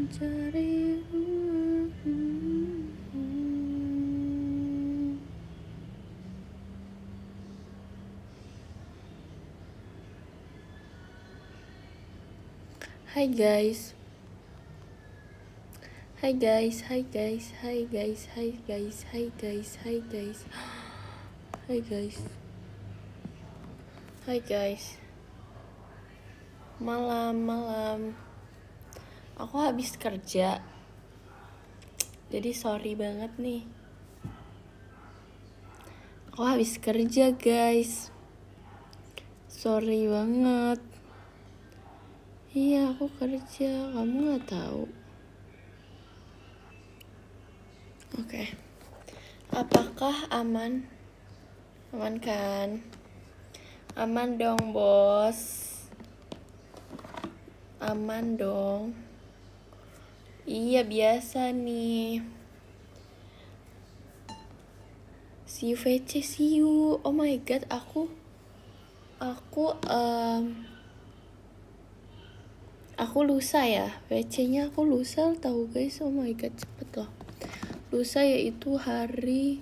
mencari. Hai guys. Hai guys, hai guys, hai guys, hai guys, hai guys, hai guys. Hai guys. Hai guys. Malam. Aku habis kerja. Jadi sorry banget nih. Aku habis kerja, guys. Sorry banget. Iya, aku kerja. Kamu gak tahu. Oke. Apakah aman? Aman kan? Aman dong, bos. Aman dong. Iya, biasa nih. See you VC, see you. Oh my god, aku lusa ya. VC-nya aku lusa tahu guys. Oh my god, cepet loh. Lusa yaitu hari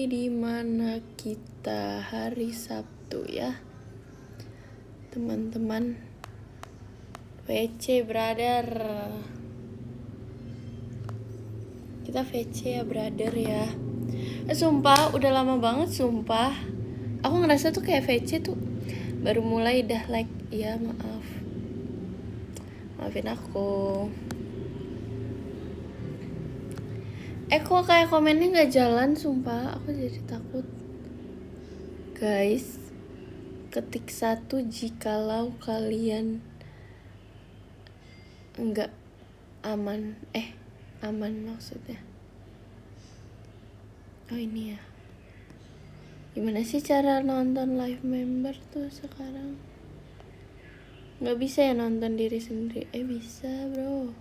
dimana kita hari Sabtu ya teman-teman. VC brother, kita VC ya brother ya. Sumpah udah lama banget sumpah. Aku ngerasa tuh kayak VC tuh baru mulai dah like. Ya maafin aku. Kok kayak komennya nggak jalan sumpah. Aku jadi takut. Guys, ketik 1 jikalau kalian enggak aman. Aman maksudnya. Oh ini ya. Gimana sih cara nonton live member tuh sekarang? Nggak bisa ya nonton diri sendiri. Bisa bro.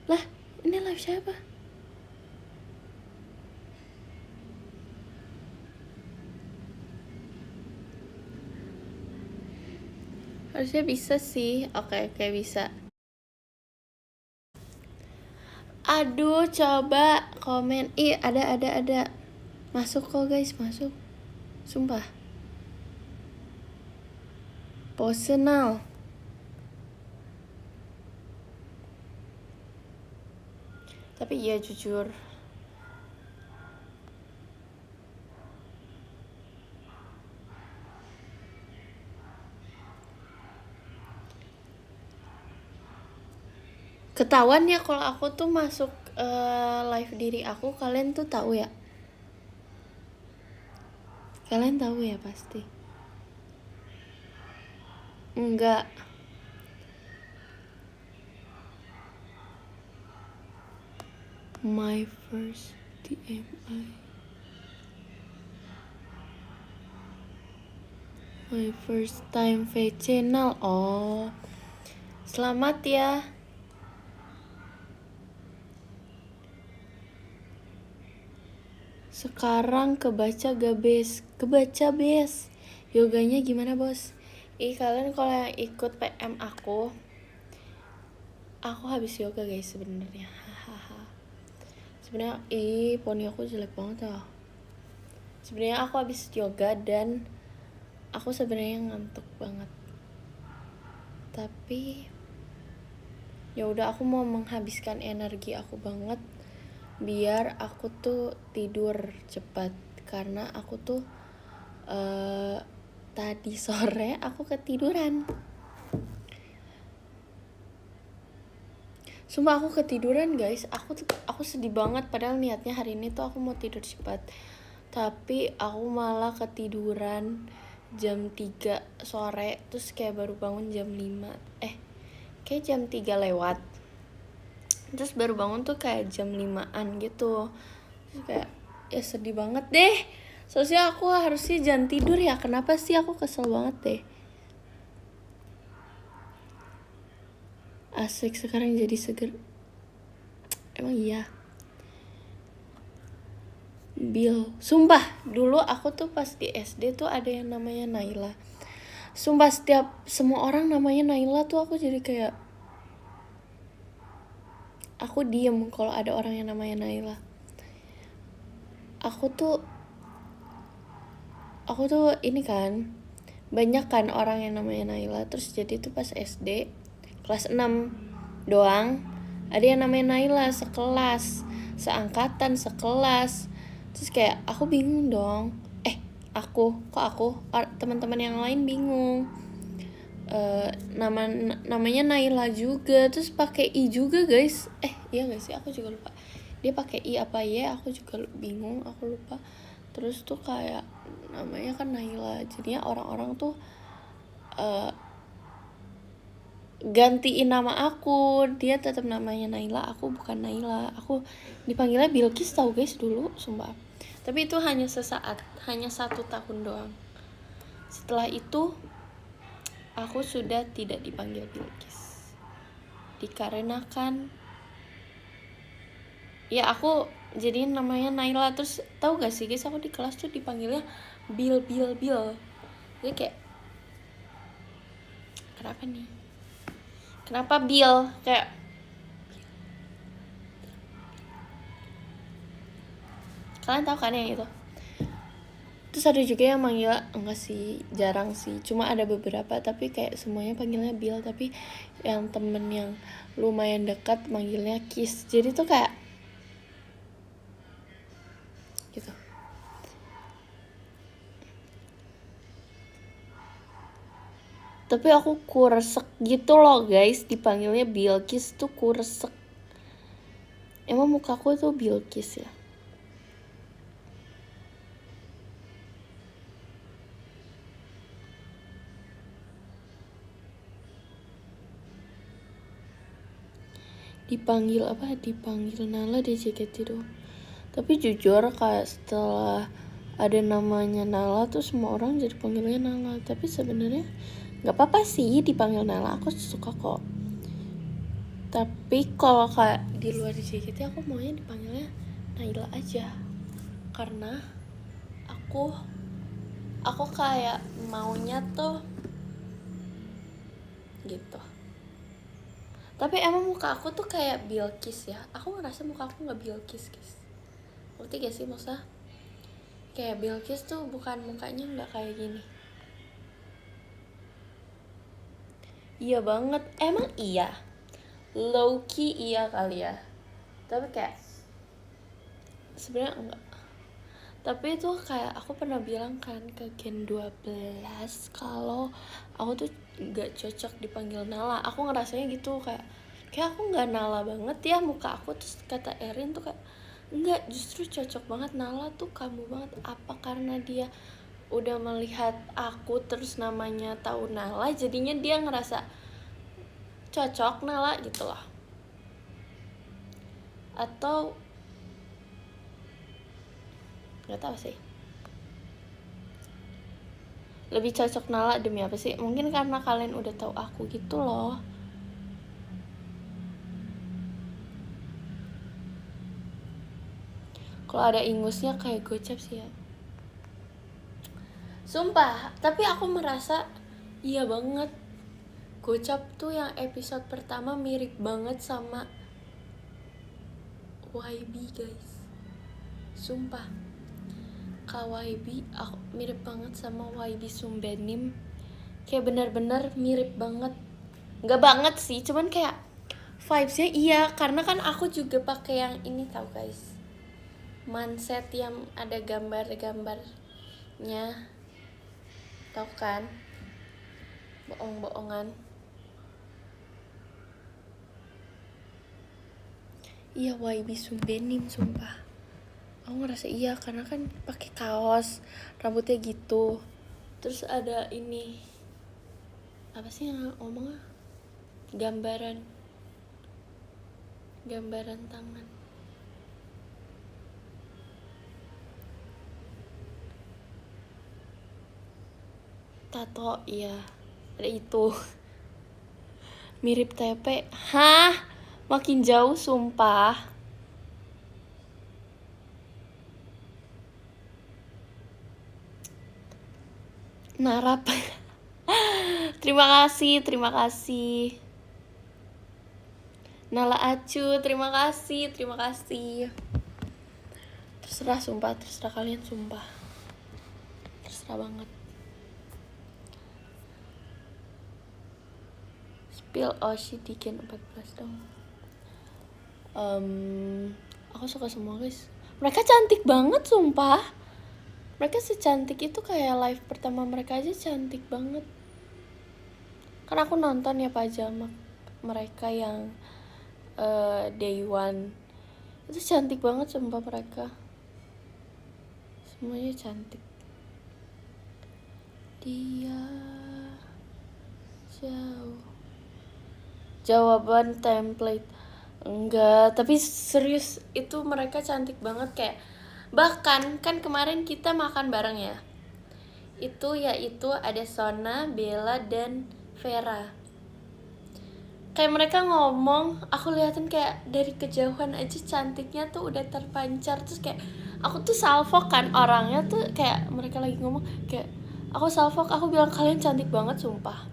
Lah, ini live siapa? Harusnya bisa sih. Oke, bisa. Aduh, coba komen. Ada. Masuk kok guys, masuk. Sumpah. Personal. Tapi iya jujur. Ketahuan ya kalau aku tuh masuk live diri aku, kalian tuh tahu ya? Kalian tahu ya pasti. Enggak. My first TMI. My first time channel. Oh. Selamat ya. Sekarang kebaca bes. Yoganya gimana, Bos? Kalian kalau yang ikut PM aku habis yoga, guys, sebenarnya. Sebenarnya poni aku jelek banget ya. Sebenarnya aku habis yoga dan aku sebenarnya ngantuk banget. Tapi ya udah, aku mau menghabiskan energi aku banget biar aku tuh tidur cepat, karena aku tuh tadi sore aku ketiduran. Sumpah aku ketiduran guys. Aku sedih banget, padahal niatnya hari ini tuh aku mau tidur cepat. Tapi aku malah ketiduran jam 3 sore, terus kayak baru bangun jam 5. Kayak jam 3 lewat. Terus baru bangun tuh kayak jam 5-an gitu. Terus kayak ya sedih banget deh. Soalnya aku harusnya jangan tidur ya. Kenapa sih, aku kesel banget deh. Asik sekarang jadi seger. Emang iya. Bill. Sumpah, dulu aku tuh pas di SD tuh ada yang namanya Naila. Sumpah setiap semua orang namanya Naila tuh aku jadi kayak aku diem kalau ada orang yang namanya Naila. Aku tuh ini kan banyak kan orang yang namanya Naila, terus jadi tuh pas SD kelas 6 doang ada yang namanya Naila sekelas, seangkatan, sekelas. Terus kayak aku bingung dong. Teman-teman yang lain bingung. Namanya Naila juga, terus pakai i juga guys. Iya gak sih, aku juga lupa dia pakai i apa ya, aku juga bingung, aku lupa. Terus tuh kayak namanya kan Naila, jadinya orang-orang tuh gantiin nama aku, dia tetap namanya Naila, aku bukan Naila, aku dipanggilnya Bilkis tau guys dulu, sumpah. Tapi itu hanya sesaat, hanya 1 tahun doang. Setelah itu aku sudah tidak dipanggil Bilkis, dikarenakan ya aku jadi namanya Naila. Terus tahu gak sih guys, aku di kelas tuh dipanggilnya Bil. Jadi kayak kenapa Bil, kayak kalian tahu kan yang itu. Terus ada juga yang manggil, enggak sih, jarang sih, cuma ada beberapa, tapi kayak semuanya panggilnya Bil. Tapi yang temen yang lumayan dekat manggilnya Kiss, jadi tuh kayak gitu. Tapi aku kuresek gitu loh guys, dipanggilnya Bilkis tuh kuresek. Emang mukaku tuh Bilkis ya? Dipanggil Nala di JKT doang. Tapi jujur kayak setelah ada namanya Nala tuh semua orang jadi panggilnya Nala. Tapi sebenarnya nggak apa-apa sih dipanggil Nala, aku suka kok. Tapi kalau kayak di luar JKT aku maunya dipanggilnya Naila aja, karena aku kayak maunya tuh gitu. Tapi emang muka aku tuh kayak Bilkis ya, aku ngerasa muka aku nggak Bilkis guys. Ngerti gak sih maksudnya? Kayak Bilkis tuh bukan mukanya nggak kayak gini. Iya banget, emang iya, low key iya kali ya, tapi kayak sebenarnya enggak. Tapi itu kayak aku pernah bilang kan ke Gen 12 kalau aku tuh gak cocok dipanggil Nala. Aku ngerasanya gitu, kayak aku gak Nala banget ya muka aku. Terus kata Erin tuh kayak enggak, justru cocok banget, Nala tuh kamu banget. Apa karena dia udah melihat aku terus namanya tahu Nala, jadinya dia ngerasa cocok Nala gitu loh. Atau nggak tahu sih, lebih cocok Nala demi apa sih? Mungkin karena kalian udah tahu aku gitu loh. Kalau ada ingusnya kayak gocap sih ya, sumpah. Tapi aku merasa iya banget, gocap tuh yang episode pertama mirip banget sama YB guys, sumpah. KYB aku mirip banget sama YB Sumbenim, kayak benar-benar mirip banget. Nggak banget sih, cuman kayak vibesnya iya, karena kan aku juga pakai yang ini tau guys, manset yang ada gambar-gambarnya, tau kan, bohong-bohongan. Iya YB Sumbenim, sumpah. Aku ngerasa iya karena kan pakai kaos, rambutnya gitu. Terus ada ini apa sih yang ngomongnya, gambaran tangan. Tato, iya ada itu. Mirip TP. Hah? Makin jauh sumpah. Narap. Terima kasih. Nala Acu, terima kasih. Terserah sumpah, terserah kalian sumpah. Terserah banget. Spill Dikin 14 dong. Aku suka semua guys. Mereka cantik banget sumpah. Mereka secantik itu, kayak live pertama mereka aja cantik banget. Kan aku nonton ya pajama mereka yang day one. Itu cantik banget sumpah mereka. Semuanya cantik. Dia jauh. Jawaban template. Enggak, tapi serius itu mereka cantik banget kayak. Bahkan kan kemarin kita makan bareng ya. Yaitu ada Sona, Bella, dan Vera. Kayak mereka ngomong, aku liatin kayak dari kejauhan aja cantiknya tuh udah terpancar. Terus kayak aku tuh salfok kan orangnya tuh, kayak mereka lagi ngomong kayak aku salfok, aku bilang kalian cantik banget sumpah.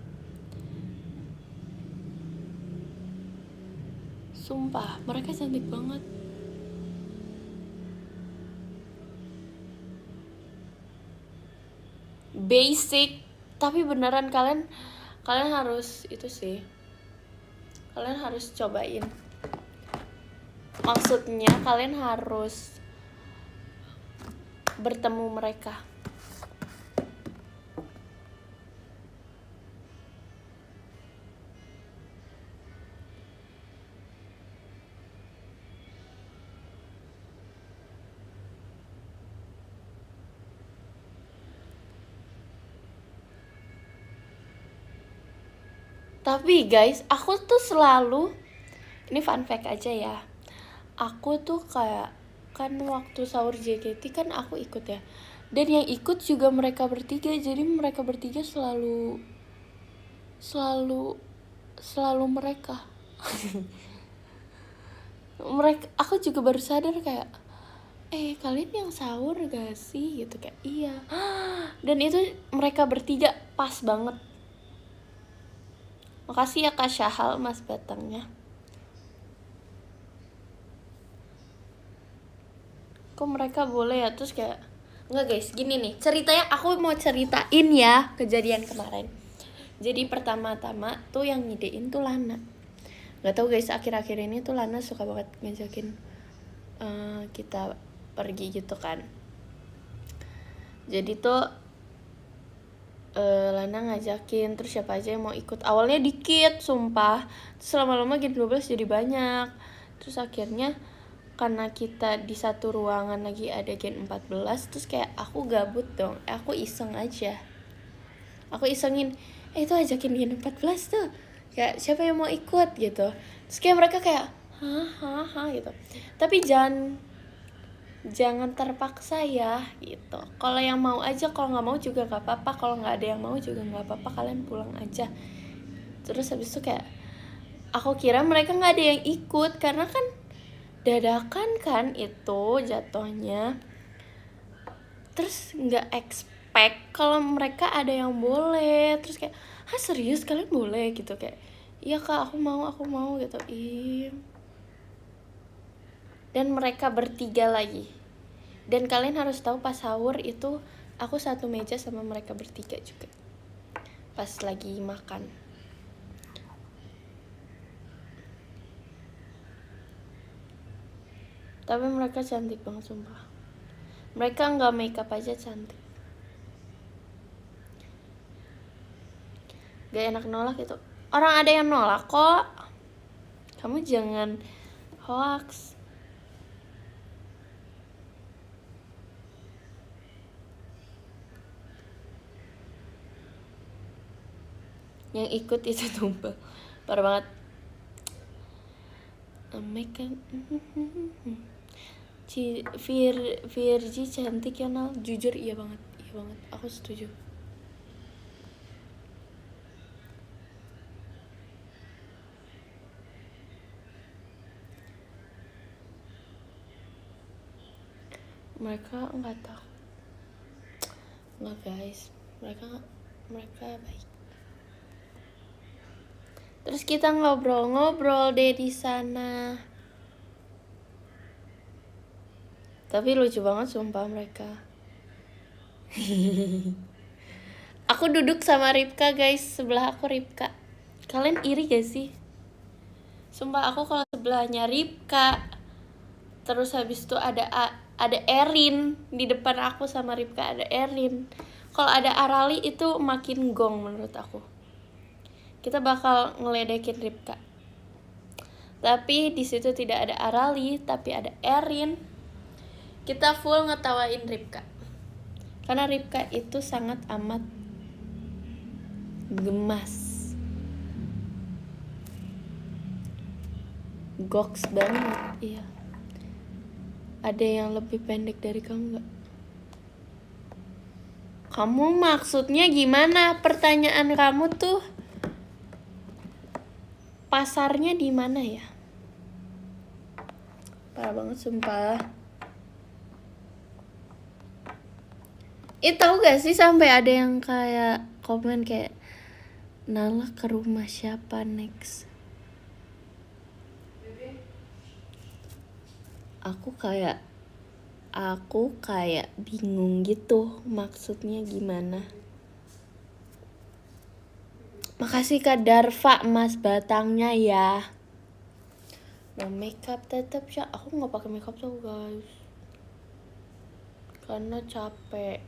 Sumpah, mereka cantik banget. Basic, tapi beneran kalian harus itu sih. Kalian harus cobain. Maksudnya kalian harus bertemu mereka. Tapi guys, aku tuh selalu, ini fun fact aja ya, aku tuh kayak, kan waktu sahur JKT kan aku ikut ya, dan yang ikut juga mereka bertiga. Jadi mereka bertiga selalu mereka aku juga baru sadar kayak, kalian yang sahur gak sih gitu, kayak iya. Dan itu mereka bertiga pas banget. Makasih ya Kak Syahal mas batangnya. Kok mereka boleh ya? Terus kayak enggak guys, gini nih ceritanya, aku mau ceritain ya kejadian kemarin. Jadi pertama-tama tuh yang ngidein tuh Lana. Gak tau guys, akhir-akhir ini tuh Lana suka banget ngajakin kita pergi gitu kan. Jadi tuh Lana ngajakin, terus siapa aja yang mau ikut. Awalnya dikit sumpah, terus lama-lama Gen 12 jadi banyak. Terus akhirnya karena kita di satu ruangan lagi ada Gen 14, terus kayak aku gabut dong, aku iseng aja. Aku isengin, itu ajakin Gen 14 tuh, kayak siapa yang mau ikut gitu. Terus kayak mereka kayak hah gitu. Tapi jangan terpaksa ya gitu. Kalau yang mau aja, kalau nggak mau juga nggak apa-apa. Kalau nggak ada yang mau juga nggak apa-apa, kalian pulang aja. Terus habis itu kayak aku kira mereka nggak ada yang ikut, karena kan dadakan kan itu jatuhnya. Terus nggak expect kalau mereka ada yang boleh. Terus kayak, serius kalian boleh gitu, kayak iya kak aku mau gitu. Dan mereka bertiga lagi. Dan kalian harus tahu pas sahur itu aku satu meja sama mereka bertiga juga pas lagi makan. Tapi mereka cantik banget sumpah. Mereka nggak makeup aja cantik. Gak enak nolak itu. Orang ada yang nolak kok. Kamu jangan hoax. Yang ikut itu tumpah. Parah banget. Mekan Virgi cantik ya Nal. Jujur iya banget. Aku setuju. Mereka nggak tahu. Nggak guys, mereka baik. Terus kita ngobrol-ngobrol deh di sana. Tapi lucu banget sumpah mereka. Aku duduk sama Ripka guys, sebelah aku Ripka. Kalian iri gak sih? Sumpah aku kalau sebelahnya Ripka, terus habis itu ada Erin di depan aku sama Ripka ada Erin. Kalau ada Arali itu makin gong menurut aku. Kita bakal ngeledekin Ripka. Tapi di situ tidak ada Arali, tapi ada Erin. Kita full ngetawain Ripka. Karena Ripka itu sangat amat gemas. Goks banget, iya. Ada yang lebih pendek dari kamu gak? Kamu maksudnya gimana? Pertanyaan kamu tuh pasarnya di mana ya? Parah banget sumpah. Tahu gak sih sampai ada yang kayak komen kayak Nala ke rumah siapa next? Aku kayak bingung gitu maksudnya gimana. Makasih Kak Darva emas batangnya ya. No makeup tetap ya. Aku nggak pakai makeup tuh guys. Karena capek.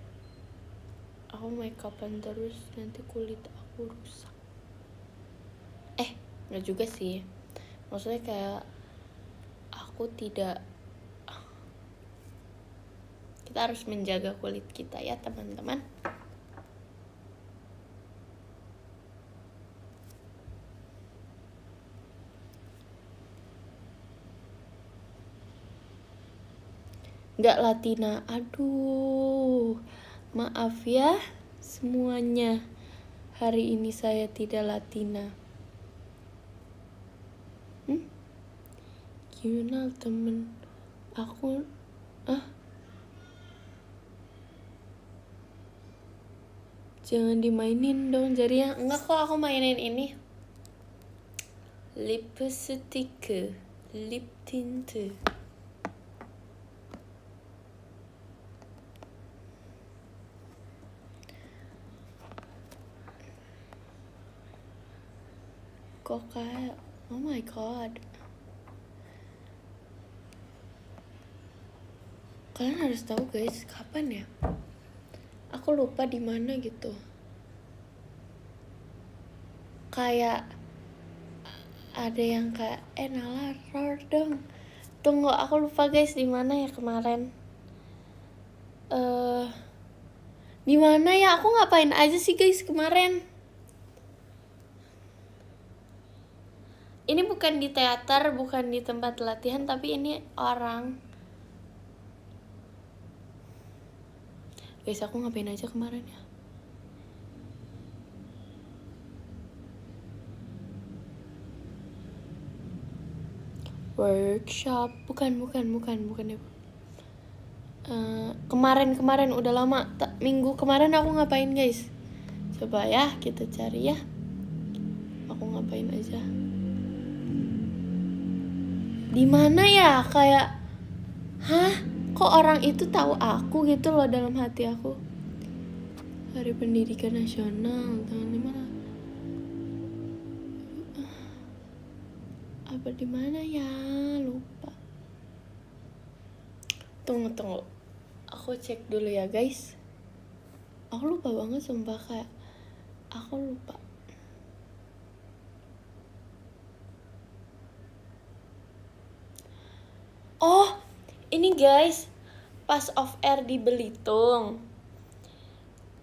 Aku makeupan terus nanti kulit aku rusak. Nggak juga sih. Maksudnya kayak aku tidak. Kita harus menjaga kulit kita ya teman-teman. Nggak Latina, aduh, maaf ya semuanya. Hari ini saya tidak Latina. Gimana temen? Aku, jangan dimainin dong jarinya. Enggak kok aku mainin ini. Lipstick, lip tint. Kok kayak, oh my god. Kalian harus tahu guys, kapan ya? Aku lupa di mana gitu. Kayak ada yang kayak Nala roar dong. Tunggu, aku lupa guys di mana ya kemarin. Di mana ya? Aku ngapain aja sih guys kemarin? Ini bukan di teater, bukan di tempat latihan, tapi ini orang. Guys, aku ngapain aja kemarin ya? Workshop, bukan ya. Kemarin udah lama. Minggu kemarin aku ngapain guys? Coba ya kita cari ya. Aku ngapain aja? Di mana ya? Kayak, kok orang itu tahu aku gitu loh dalam hati aku. Hari Pendidikan Nasional tanggal 5. Apa di mana ya? Lupa. Tunggu. Aku cek dulu ya guys. Aku lupa banget sumpah kayak. Aku lupa. Oh, ini guys, pas off air di Belitung.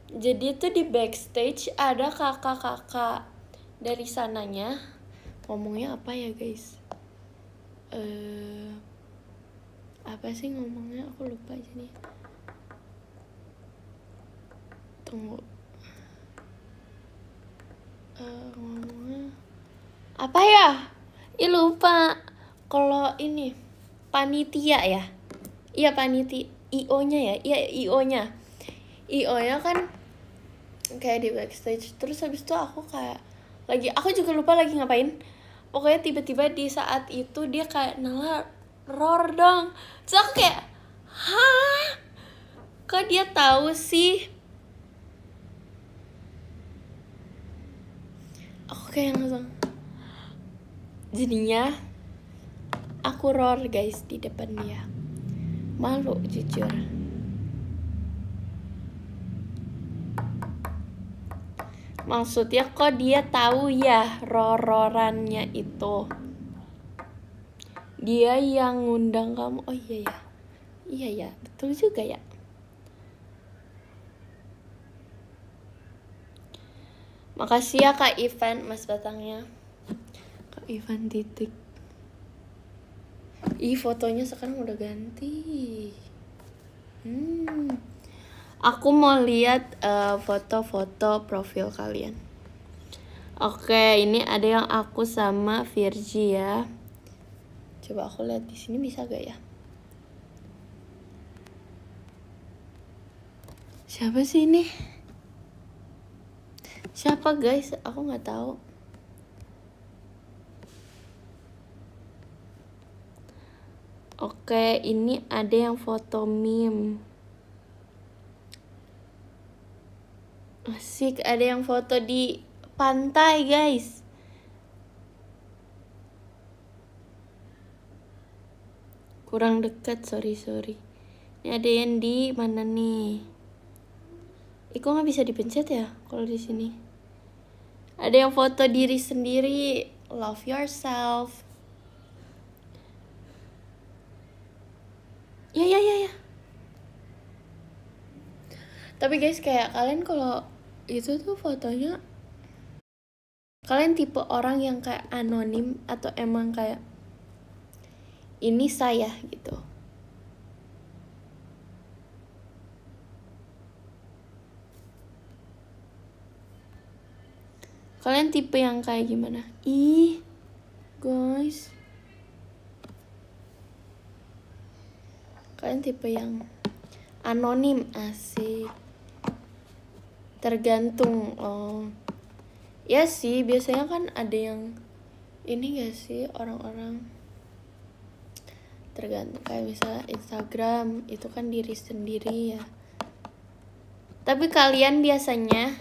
Jadi tuh di backstage ada kakak-kakak dari sananya. Ngomongnya apa ya guys? Apa sih ngomongnya? Aku lupa aja nih. Tunggu. Ngomongnya apa ya? Lupa. Kalau ini panitia ya? Iya panitia. IO-nya ya? Iya IO-nya kan kayak di backstage. Terus habis itu aku kayak Aku juga lupa lagi ngapain. Pokoknya tiba-tiba di saat itu dia kayak Nala roar dong. Terus aku kayak, hah? Kok dia tahu sih? Aku kayak langsung. Jadinya aku roar guys di depan dia. Malu jujur. Maksudnya kok dia tahu ya rorannya itu. Dia yang ngundang kamu. Oh iya ya. Iya ya, betul juga ya. Makasih ya Kak Ivan, Mas Batangnya. Kak Ivan titik. Ih, fotonya sekarang udah ganti. Aku mau lihat foto-foto profil kalian. Oke, ini ada yang aku sama Virgi ya. Coba aku lihat di sini bisa gak ya? Siapa sih ini? Siapa guys? Aku nggak tahu. Oke, ini ada yang foto meme. Asik, ada yang foto di pantai guys. Kurang dekat, sorry. Ini ada yang di mana nih? Kok nggak bisa dipencet ya kalau di sini? Ada yang foto diri sendiri, love yourself. Ya. Tapi guys, kayak kalian kalau itu tuh fotonya, kalian tipe orang yang kayak anonim atau emang kayak ini saya gitu? Kalian tipe yang kayak gimana? Ih, guys. Kalian tipe yang anonim, asik. Tergantung. Oh. Ya sih, biasanya kan ada yang ini gak sih orang-orang tergantung, kayak misalnya Instagram itu kan diri sendiri ya. Tapi kalian biasanya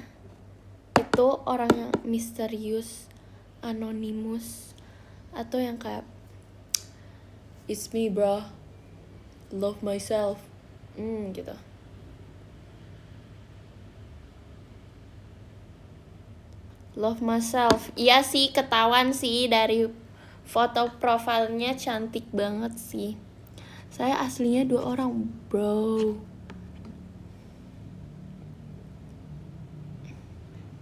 itu orang yang misterius, anonymous, atau yang kayak it's me bro, love myself, gitu. Love myself. Iya sih, ketahuan sih dari foto profilnya, cantik banget sih. Saya aslinya 2 orang, bro.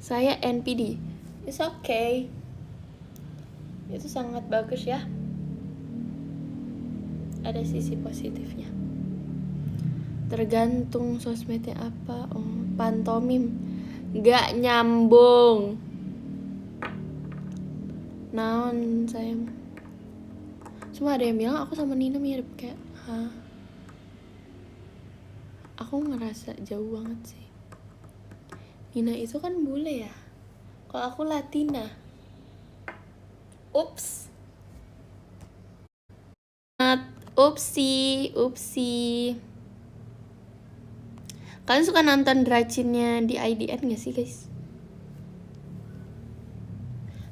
Saya NPD. It's okay. Itu sangat bagus ya. Ada sisi positifnya. Tergantung sosmednya apa. Oh, pantomim. Gak nyambung. Naon sayang. Cuma ada yang bilang aku sama Nina mirip, kayak hah? Aku ngerasa jauh banget sih. Nina itu kan bule ya. Kalau aku Latina. Ups. Upsi. Kalian suka nonton Dracinnya di IDN gak sih guys?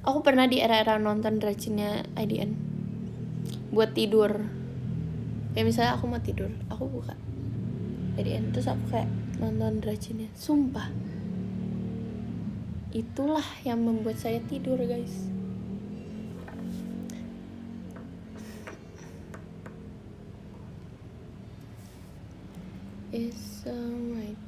Aku pernah di era-era nonton Dracinnya IDN buat tidur. Kayak misalnya aku mau tidur, aku buka IDN terus aku kayak nonton Dracinnya. Sumpah, itulah yang membuat saya tidur guys. It's alright.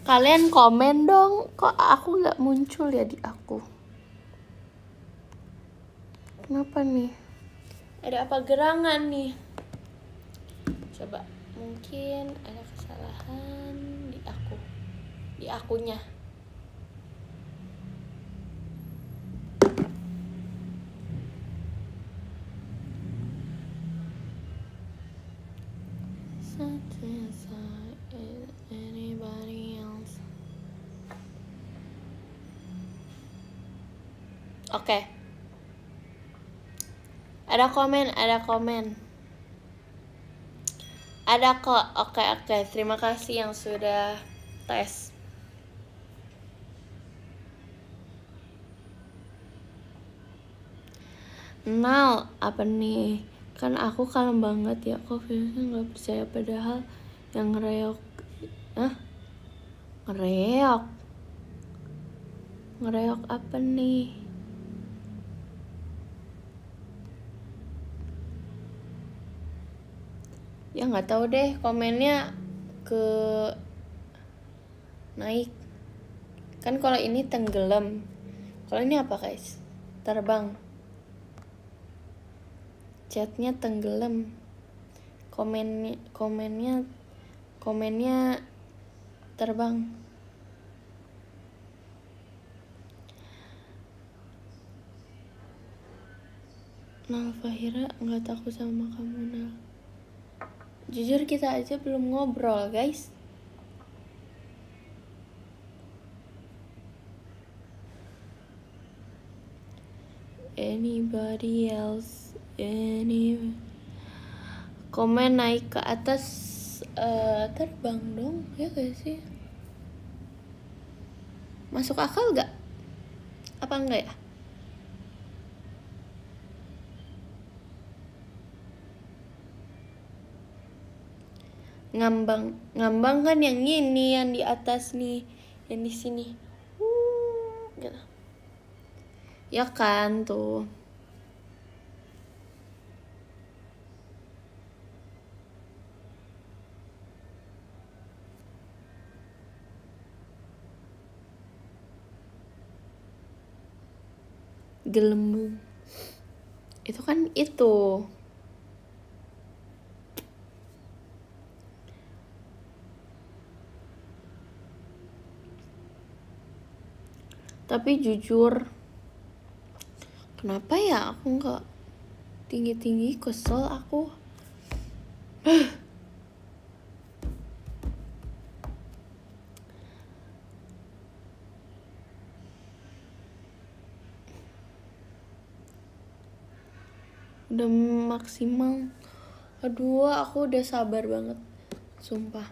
Kalian komen dong, kok aku gak muncul ya di aku? Kenapa nih? Ada apa gerangan nih? Coba, mungkin ada kesalahan di aku, di akunya. Oke. Ada komen. Ada kok. Oke. Terima kasih yang sudah tes. Nal, apa nih? Kan aku kalem banget ya. Kok Firsa gak percaya padahal yang ngereok. Ngereok apa nih? Ya nggak tahu deh, komennya ke naik. Kan kalau ini tenggelam. Kalau ini apa guys? Terbang. Chatnya tenggelam. Komennya terbang. Nal Fahira nggak takut sama kamu Nal. Jujur kita aja belum ngobrol guys. Anybody else? Komen naik ke atas, terbang dong ya gak sih? Masuk akal gak? Apa enggak ya? Ngambang kan yang ini, yang di atas nih, yang di sini. Gitu. Ya kan tuh. Gelembung. Itu kan itu. Tapi jujur, kenapa ya aku nggak tinggi-tinggi, kesel aku. Udah maksimal. Aduh, aku udah sabar banget, sumpah.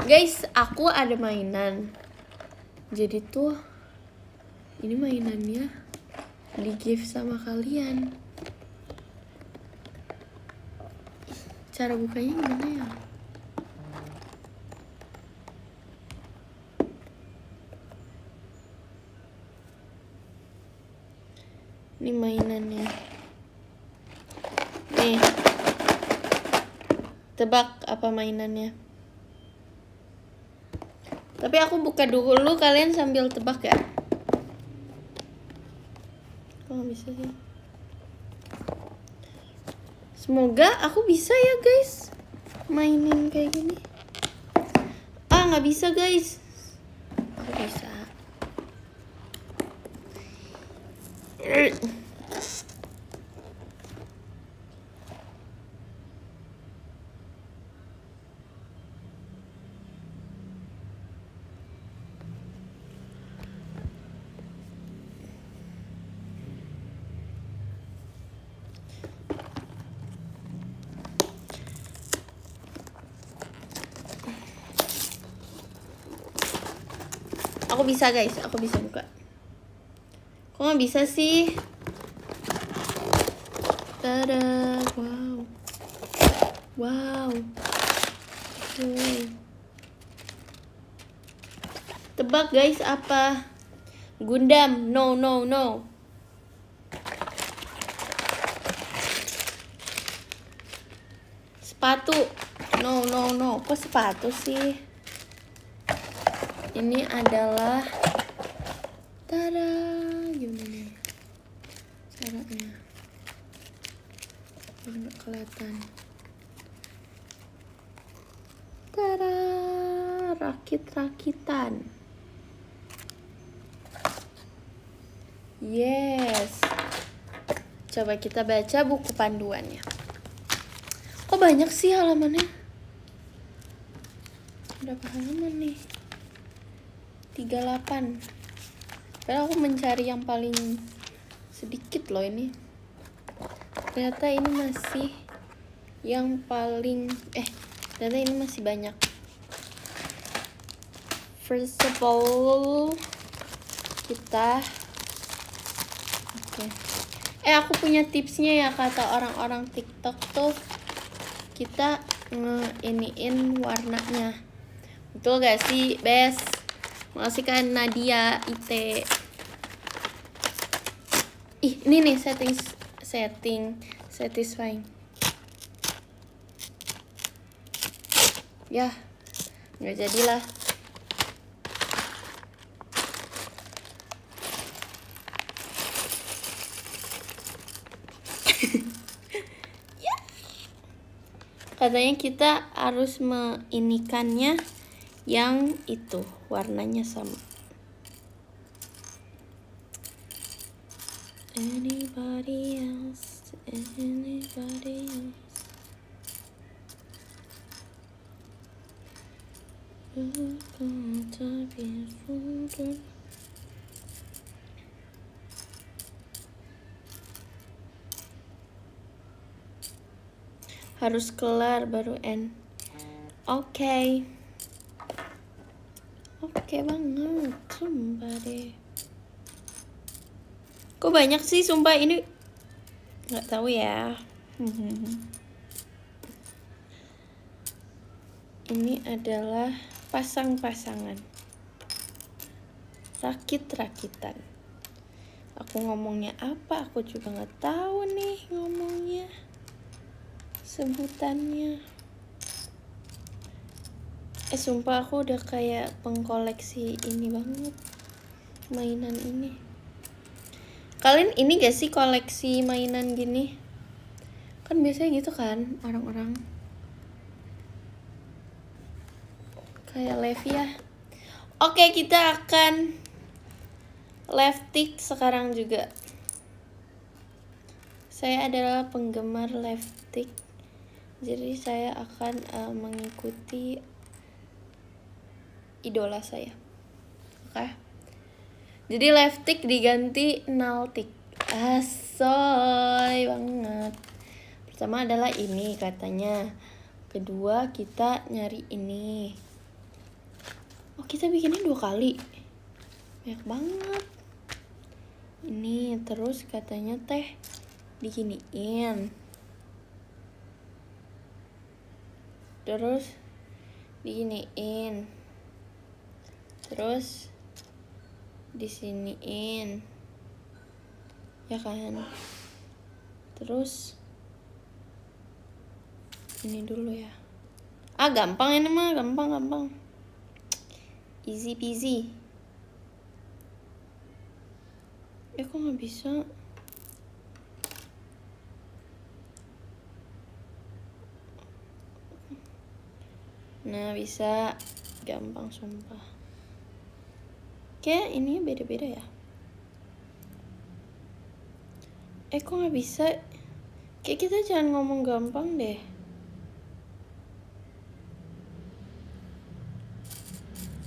Guys, aku ada mainan. Jadi tuh ini mainannya di gift sama kalian. Cara bukanya gimana ya? Ini mainannya. Nih. Tebak apa mainannya? Tapi aku buka dulu, kalian sambil tebak ya. Kok gak bisa sih? Semoga aku bisa ya guys mainin kayak gini. Gak bisa guys. Aku bisa. Aku bisa guys, aku bisa buka. Kok gak bisa sih? Tada, wow. Tebak guys, apa? Gundam, no. Sepatu, no. Kok sepatu sih? Ini adalah, tada, gimana nih caranya? Nggak kelihatan. Tada, rakit-rakitan. Yes. Coba kita baca buku panduannya. Kok banyak sih halamannya? Berapa halaman nih? 38. Padahal aku mencari yang paling sedikit loh ini. Ternyata ini masih yang paling ternyata ini masih banyak. First of all, kita aku punya tipsnya ya, kata orang-orang TikTok tuh kita ngeiniin warnanya. Betul gak sih, Bes? Makasih kan Nadia IT. Ini nih satisfying. Ya, nggak jadilah. Katanya kita harus meinikannya yang itu warnanya sama. Anybody else? Harus kelar baru end. Oke banget, sumpah deh. Kok banyak sih, sumpah ini nggak tahu ya. Ini adalah pasang-pasangan, rakit-rakitan. Aku ngomongnya apa? Aku juga nggak tahu nih ngomongnya, sebutannya. Sumpah aku udah kayak pengkoleksi ini banget, mainan ini. Kalian ini gak sih koleksi mainan gini? Kan biasanya gitu kan orang-orang. Kayak Levi ya. Oke, kita akan leftik sekarang juga. Saya adalah penggemar leftik, jadi saya akan mengikuti idola saya. Oke. Jadi leftik diganti naltik. Asoy banget. Pertama adalah ini katanya. Kedua kita nyari ini. Oh, kita bikinnya 2 kali. Banyak banget. Ini terus katanya teh diginiin. Terus diginiin. Terus disiniin. Ya kan? Terus ini dulu ya. Gampang ini mah, gampang. Easy peasy. Kok nggak bisa? Nah, bisa. Gampang sumpah. Kayak ini beda-beda ya. Kok nggak bisa? Kayak kita jangan ngomong gampang deh.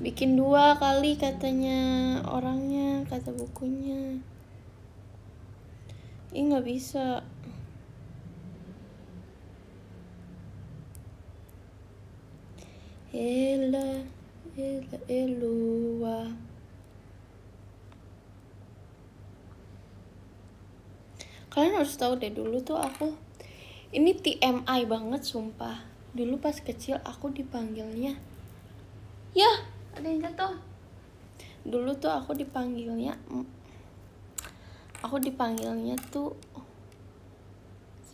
Bikin 2 kali katanya orangnya, kata bukunya. Nggak bisa. Elua. Kalian harus tahu deh, dulu tuh aku ini TMI banget sumpah. Dulu pas kecil aku dipanggilnya, ya ada yang jatuh. Dulu tuh aku dipanggilnya tuh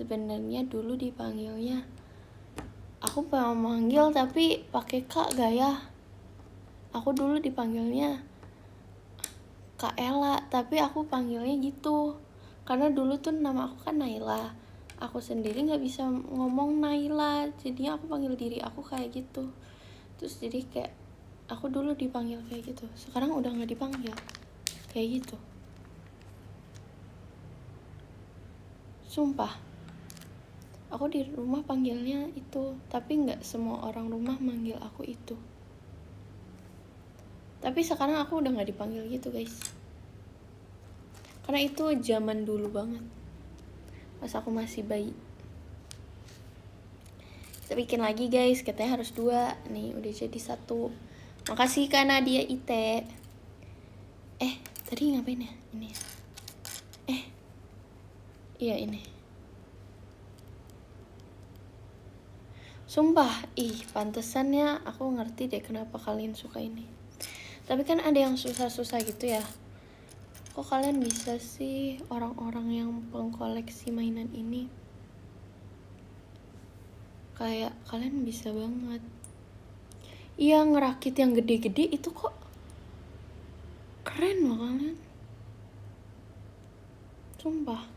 sebenarnya dulu dipanggilnya, aku mau manggil tapi pakai Kak gak ya? Aku dulu dipanggilnya Kak Ella, tapi aku panggilnya gitu karena dulu tuh nama aku kan Naila. Aku sendiri nggak bisa ngomong Naila, jadinya aku panggil diri aku kayak gitu. Terus jadi kayak aku dulu dipanggil kayak gitu, sekarang udah nggak dipanggil kayak gitu. Sumpah, aku di rumah panggilnya itu, tapi nggak semua orang rumah manggil aku itu. Tapi sekarang aku udah nggak dipanggil gitu guys. Karena itu zaman dulu banget, pas aku masih bayi. Kita bikin lagi guys, katanya harus 2. Nih udah jadi 1. Makasih Kak Nadia Ite. Tadi ngapain ya? Ini. Iya ini. Sumpah, pantesan ya, aku ngerti deh kenapa kalian suka ini. Tapi kan ada yang susah-susah gitu ya. Kok kalian bisa sih, orang-orang yang pengkoleksi mainan ini? Kayak kalian bisa banget. Iya, ngerakit yang gede-gede itu kok keren loh kalian. Sumpah.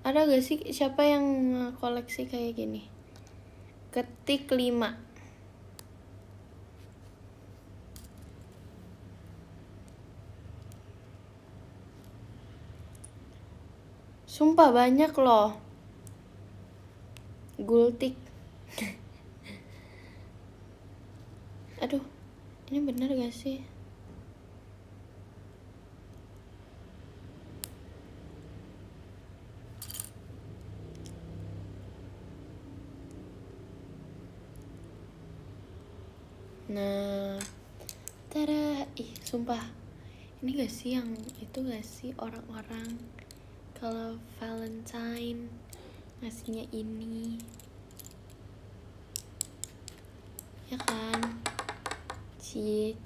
Ada gak sih siapa yang koleksi kayak gini? Ketik 5. Sumpah banyak loh. Gultik. Aduh, ini bener gak sih? Nah, tada, sumpah. Ini gak sih yang itu gak sih orang-orang kalau Valentine ngasihnya ini? Ya kan? Cie.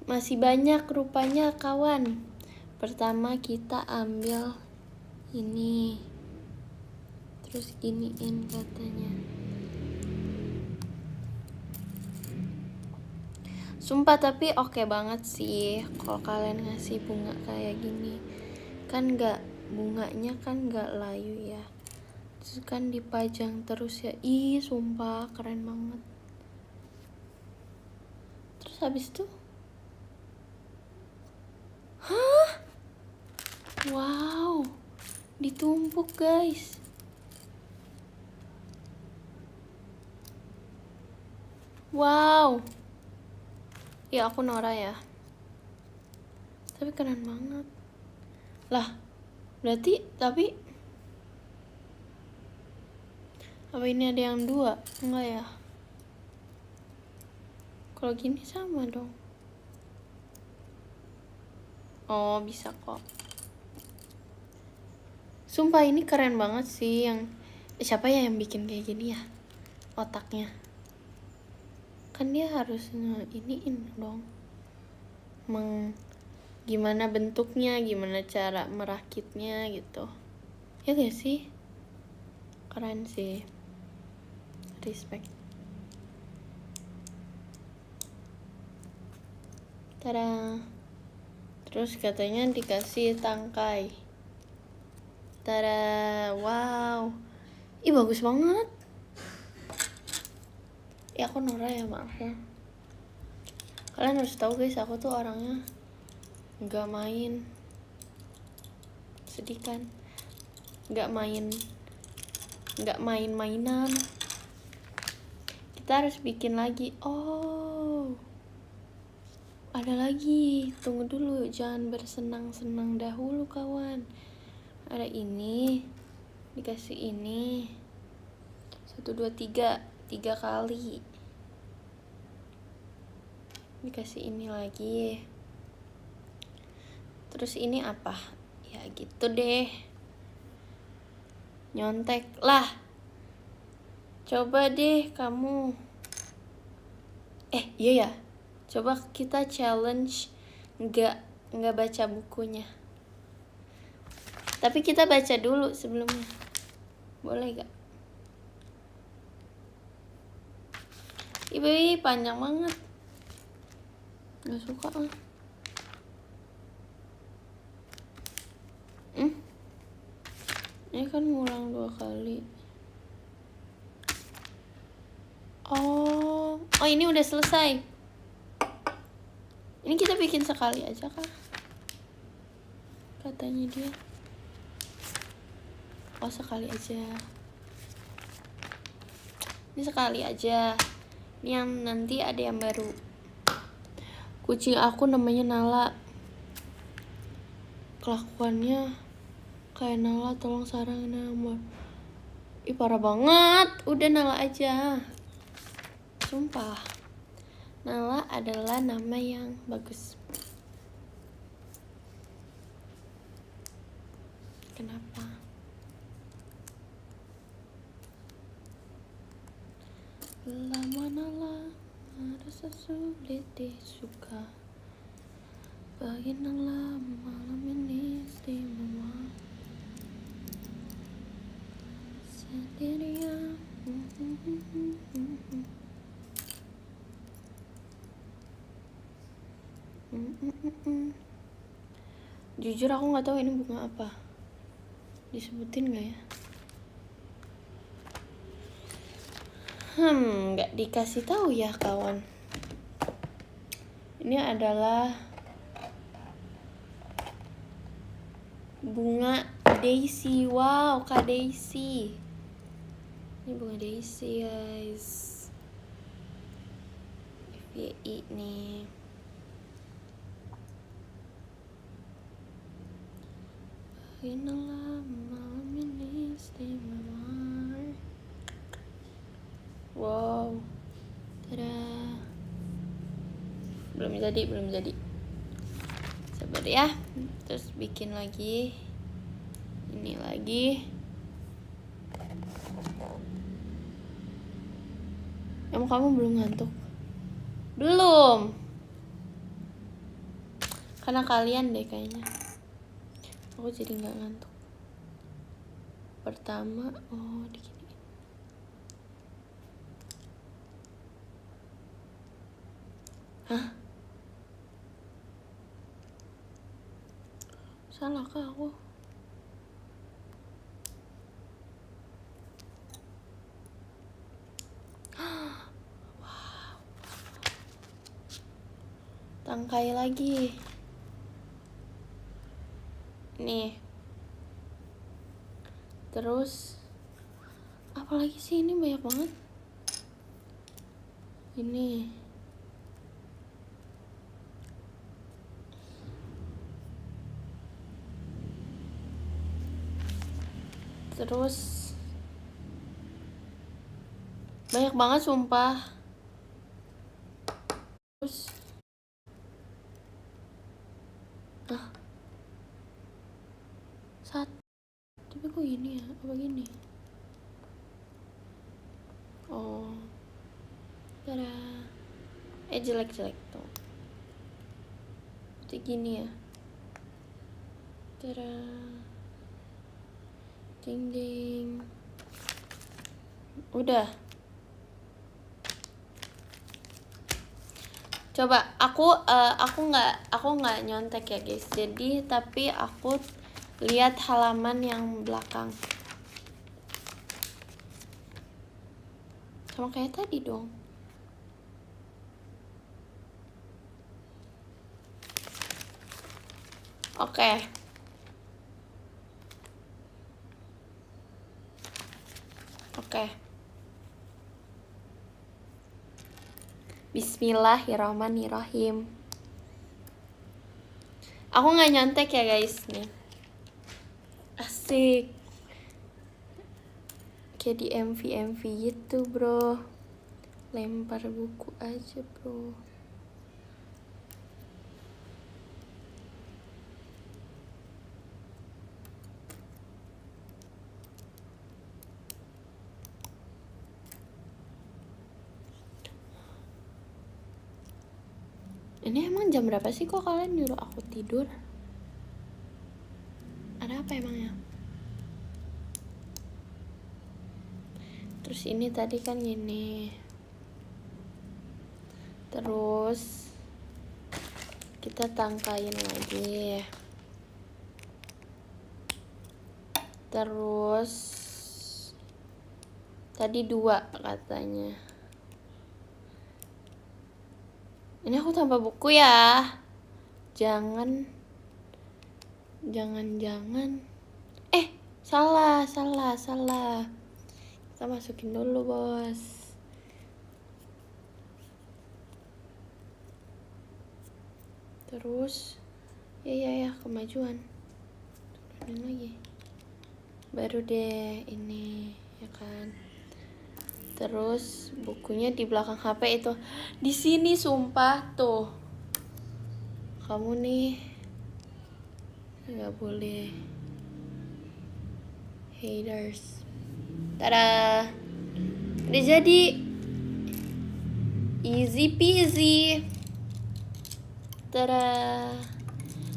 Masih banyak rupanya kawan. Pertama kita ambil ini. Terus giniin katanya. Sumpah tapi oke banget sih kalau kalian ngasih bunga kayak gini. Kan bunganya kan gak layu ya. Terus kan dipajang terus ya. Sumpah keren banget. Terus habis itu wow, ditumpuk guys. Wow. Ya aku Nora ya. Tapi keren banget. Lah, berarti tapi apa ini ada yang 2? Enggak ya? Kalau gini sama dong. Oh, bisa kok. Sumpah ini keren banget sih yang siapa ya yang bikin kayak gini ya? Otaknya. Kan dia harus iniin dong. Gimana bentuknya, gimana cara merakitnya gitu. Ya gak sih? Keren sih. Respect. Tada. Terus katanya dikasih tangkai. Tada. Wow. Bagus banget. Ya aku Nora ya, maaf ya. Kalian harus tahu guys, aku tuh orangnya nggak main. Sedih kan? Nggak main-mainan. Kita harus bikin lagi. Oh, ada lagi. Tunggu dulu, jangan bersenang-senang dahulu kawan. Ada ini, dikasih ini. 1, 2, 3 kali. Dikasih ini lagi. Terus ini apa? Ya gitu deh. Nyontek lah. Coba deh kamu. Iya ya. Coba kita challenge nggak baca bukunya. Tapi kita baca dulu sebelumnya. Boleh gak? Ibu panjang banget. Gak suka lah. Ini kan ngulang 2 kali. Oh ini udah selesai. Ini kita bikin sekali aja kah? Katanya dia. Oh sekali aja. Ini sekali aja. Ini yang nanti ada yang baru. Kucing aku namanya Nala. kelakuannya kayak Nala. Tolong sarangin nomor. Ih parah banget. Udah Nala aja. Sumpah, Nala adalah nama yang bagus. Kenapa? Lama Nala merasa sulit disuka. Bagi Nala malam ini istimewa. Sendirian. Jujur aku nggak tahu ini bunga apa. Disebutin nggak ya? Nggak dikasih tahu ya kawan. Ini adalah bunga Daisy. Wow, Kak Daisy. Ini bunga Daisy guys. FYI nih. Inilah malam ini istimewa. Wow. Tada. Belum jadi. Sabar ya. Terus bikin lagi. Ini lagi. Emang kamu belum ngantuk? Belum. Karena kalian deh kayaknya. Aku jadi nggak ngantuk. Pertama, diginiin. Hah? Salah kah aku? Wow. Tangkai lagi. Nih. Terus apalagi sih, ini banyak banget. Ini. Terus banyak banget sumpah. Terus tapi kok gini ya? Apa gini? Oh. Tada. Jelek tuh. Itu gini ya. Tada. Ding ding. Udah. Coba aku nggak nyontek ya guys. Jadi tapi aku lihat halaman yang belakang. Sama kayak tadi dong. Oke. Bismillahirrahmanirrahim. Aku nggak nyontek ya guys nih. Asik. Kayak di MV gitu bro. Lempar buku aja bro. Ini emang jam berapa sih kok kalian nyuruh aku tidur? Ada apa emangnya? Terus ini tadi kan gini. Terus kita tangkain lagi. Terus tadi 2 katanya. Ini aku tambah buku ya. Jangan. Salah. Kita masukin dulu, bos. Terus ya kemajuan. ini lagi. Baru deh ini, ya kan. Terus bukunya di belakang HP itu. Di sini sumpah tuh. Kamu nih nggak boleh haters. Tada. Udah jadi. Easy peasy. Tada.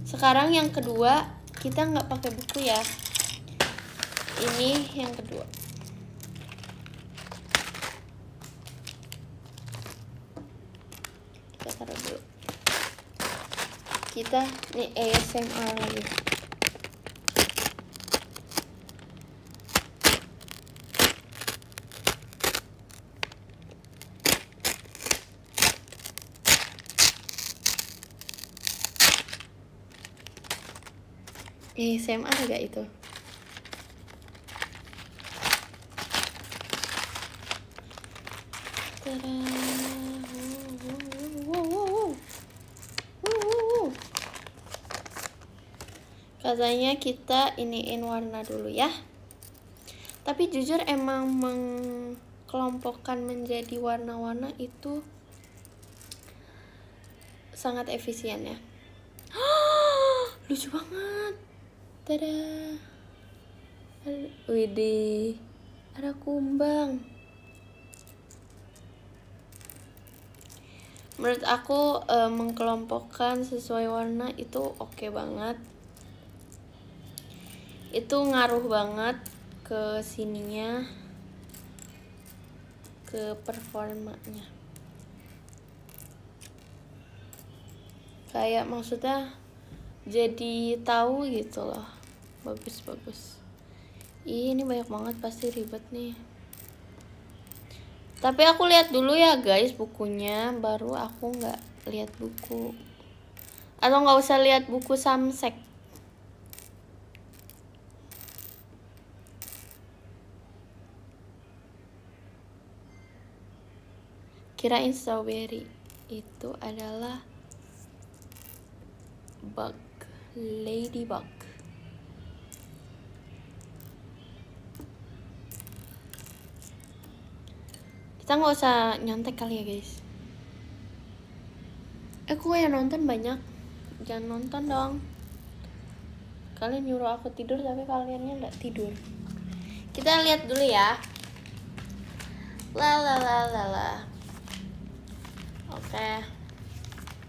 Sekarang yang kedua, kita nggak pakai buku ya. Ini yang kedua. Kita taruh dulu. Kita nih ASMR lagi. ASMR gak itu? Tada. Katanya kita iniin warna dulu ya. Tapi jujur emang mengkelompokkan menjadi warna-warna itu sangat efisien ya. Lucu banget. Tada. Widih, ada kumbang. Menurut aku mengkelompokkan sesuai warna itu oke banget. Itu ngaruh banget ke sininya, ke performanya. Kayak maksudnya jadi tahu gitu loh. Bagus. Ini banyak banget, pasti ribet nih. Tapi aku lihat dulu ya guys bukunya, baru aku nggak lihat buku. Atau nggak usah lihat buku Samsek. Kirain strawberry itu adalah bug, ladybug. Kita nggak usah nyontek kali ya guys. Aku yang nonton banyak, jangan nonton dong. Kalian nyuruh aku tidur tapi kaliannya nggak tidur. Kita lihat dulu ya. La. Oke.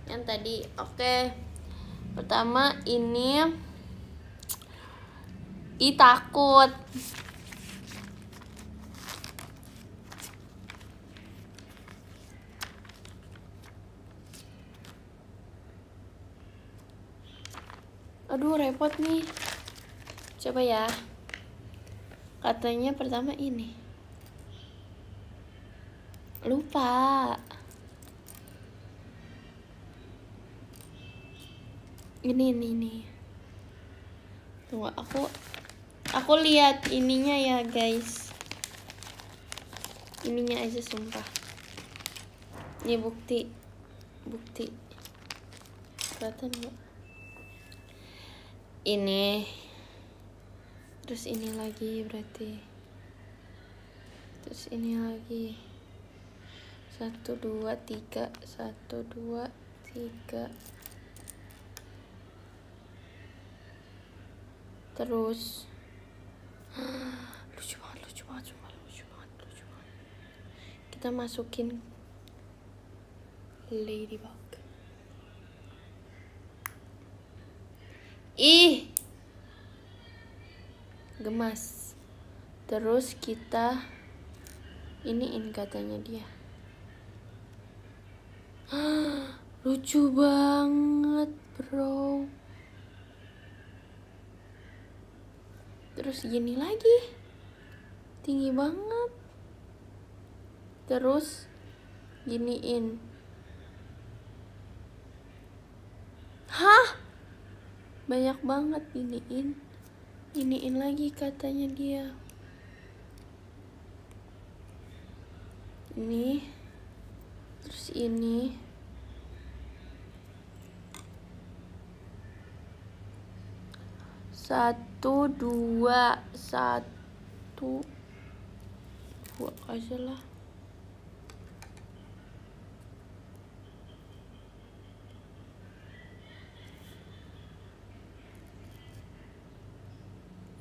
Yang tadi oke. Pertama ini takut. Aduh repot nih. Coba ya. Katanya pertama ini. Lupa. Ini. Tunggu, aku lihat ininya ya guys. Ininya aja sumpah. Ini bukti. Kelihatan nggak? Ini. Terus ini lagi berarti. Terus ini lagi. 1, 2, 3. 1, 2, 3. Terus lucu banget. Kita masukin ladybug. Ih, gemas. Terus kita iniin katanya dia. Lucu banget bro. Terus gini lagi, tinggi banget. Terus giniin. Hah? Banyak banget iniin lagi katanya dia. Ini. Terus ini. 2, 1, 2 aja lah.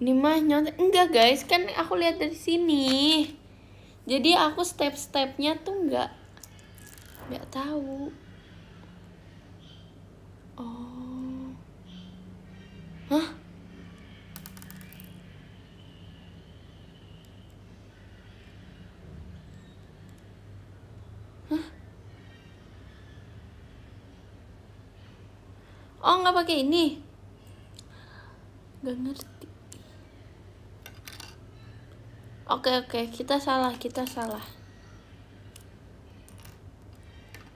Ini mah nyontek. Enggak guys, kan aku lihat dari sini. Jadi aku step-stepnya tuh nggak tahu. Oh. Hah? Hah? Oh, nggak pakai ini. Nggak ngerti. Oke, kita salah.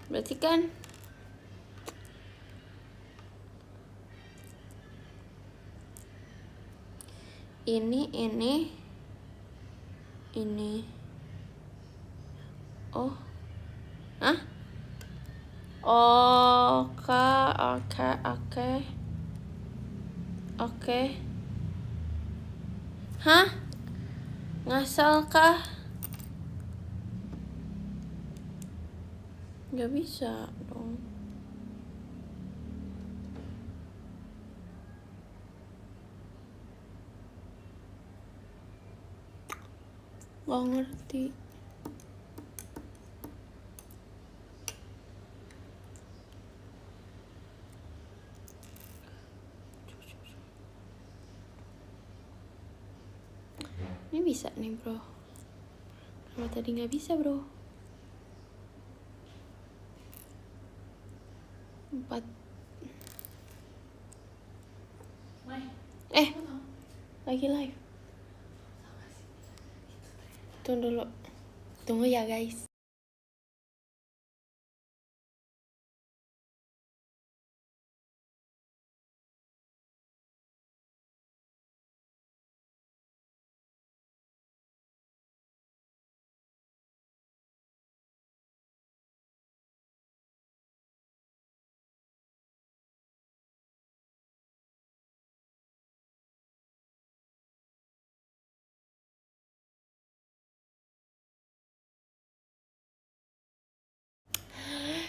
Berarti kan ini. Oh. Hah? Oke. Hah? Ngasal kah? Nggak bisa dong. Nggak ngerti. Ini bisa nih bro. Kalau tadi nggak bisa bro. 4. Lagi live. Tunggu ya guys.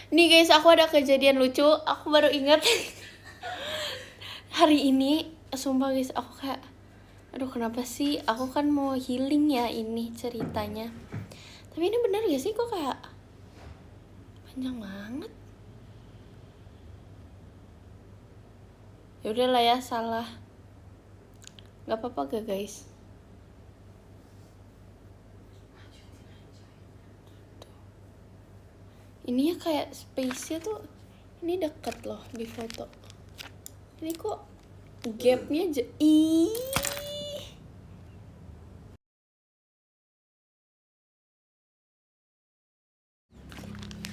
Nih guys, aku ada kejadian lucu. Aku baru ingat. Hari ini, sumpah guys, aku kayak, aduh kenapa sih? Aku kan mau healing ya ini ceritanya. Tapi ini benar gak sih? Kok kayak panjang banget. Ya udahlah ya, salah. Gak apa-apa gak guys? Ini ya kayak space-nya tuh, ini deket loh di foto. Ini kok gapnya ih.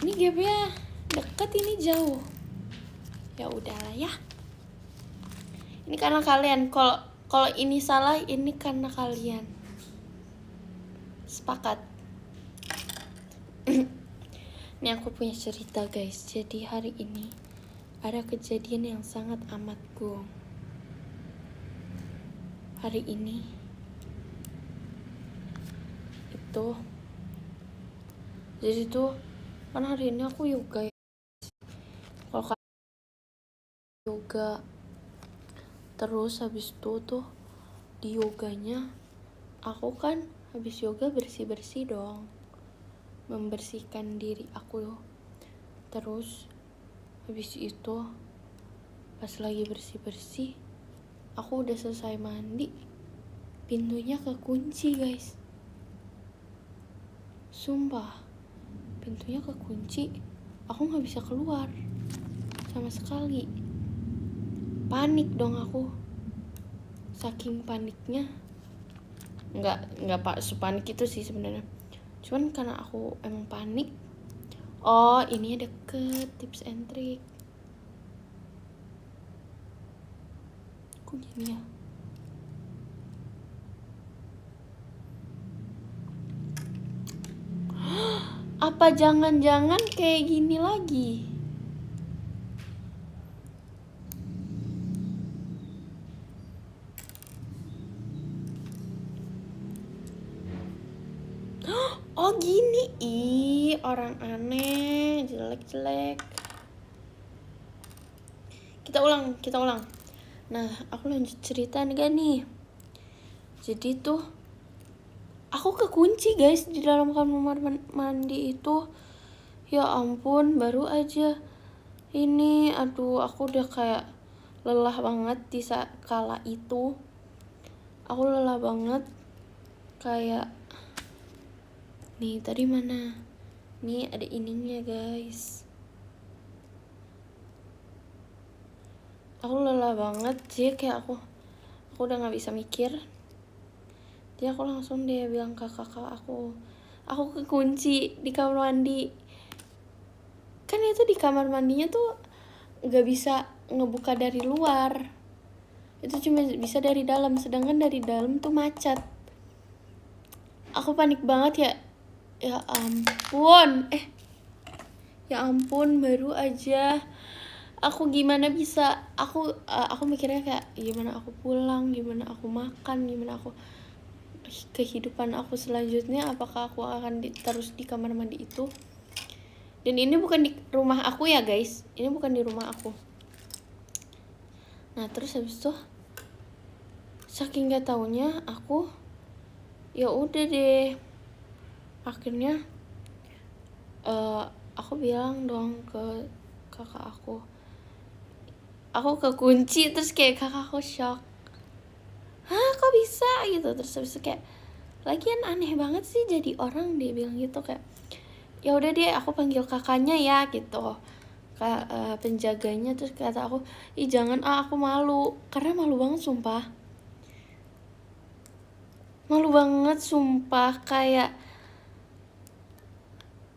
Ini gapnya deket, ini jauh. Ya udahlah ya. Ini karena kalian. Kalau ini salah, ini karena kalian. Sepakat. Ini aku punya cerita guys. Jadi hari ini ada kejadian yang sangat amat gong. Hari ini itu, jadi tuh kan hari ini aku yoga. Kalau yoga, terus habis itu tuh di yoganya aku kan habis yoga bersih dong, membersihkan diri aku. Terus habis itu pas lagi bersih aku udah selesai mandi, pintunya kekunci guys. Sumpah, pintunya kekunci, aku nggak bisa keluar sama sekali. Panik dong aku, saking paniknya. Nggak pak sepanik itu sih sebenarnya, cuman karena aku emang panik. Oh, ini deket tips and trick. Kok gini ya? Apa jangan-jangan kayak gini lagi? Oh gini, ih orang aneh, jelek. Kita ulang. Nah, aku lanjut cerita nih. Jadi tuh, aku kekunci guys di dalam kamar mandi itu. Ya ampun, baru aja ini, aduh aku udah kayak lelah banget di saat kala itu. Aku lelah banget, kayak nih tadi mana? Nih ada ininya guys. Aku lelah banget sih, kayak aku udah nggak bisa mikir. Jadi aku langsung dia bilang ke kakak aku kekunci di kamar mandi. Kan itu di kamar mandinya tuh nggak bisa ngebuka dari luar, itu cuma bisa dari dalam, sedangkan dari dalam tuh macet. Aku panik banget ya ampun, ya ampun, baru aja aku gimana bisa, aku mikirnya kayak gimana aku pulang, gimana aku makan, gimana aku kehidupan aku selanjutnya, apakah aku akan terus di kamar mandi itu. Dan ini bukan di rumah aku ya guys, ini bukan di rumah aku. Nah terus habis itu saking gak taunya aku, ya udah deh, akhirnya aku bilang dong ke kakak aku kekunci. Terus kayak kakak aku shock, hah kok bisa gitu. Terus habis itu kayak, lagian aneh banget sih jadi orang, dia bilang gitu. Kayak ya udah deh, aku panggil kakaknya ya gitu, penjaganya. Terus kata aku, ih jangan, aku malu. Karena malu banget sumpah, kayak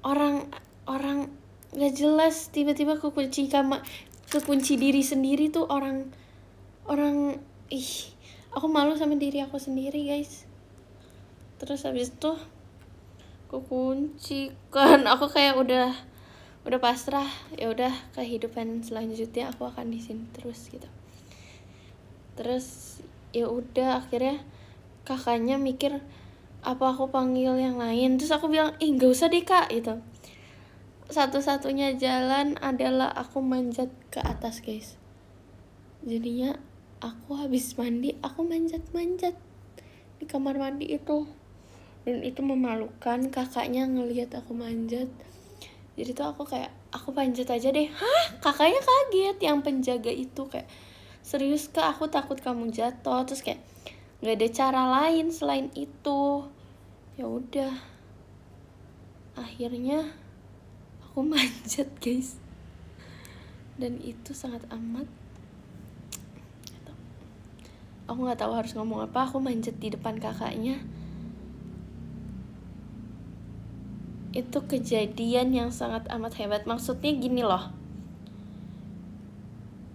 orang gak jelas tiba-tiba kekunci diri sendiri tuh. Orang ih, aku malu sama diri aku sendiri guys. Terus habis itu kekunci kan, aku kayak udah pasrah. Ya udah, kehidupan selanjutnya aku akan di sini terus gitu. Terus ya udah, akhirnya kakaknya mikir apa aku panggil yang lain. Terus aku bilang, nggak usah deh kak gitu. Satu-satunya jalan adalah aku manjat ke atas guys. Jadinya aku habis mandi, aku manjat di kamar mandi itu. Dan itu memalukan, kakaknya ngelihat aku manjat. Jadi tuh aku kayak, aku panjat aja deh. Hah? Kakaknya kaget, yang penjaga itu kayak, serius kak, aku takut kamu jatuh. Terus kayak, nggak ada cara lain selain itu. Ya udah, akhirnya aku manjat guys. Dan itu sangat amat, aku nggak tahu harus ngomong apa. Aku manjat di depan kakaknya. Itu kejadian yang sangat amat hebat. Maksudnya gini loh,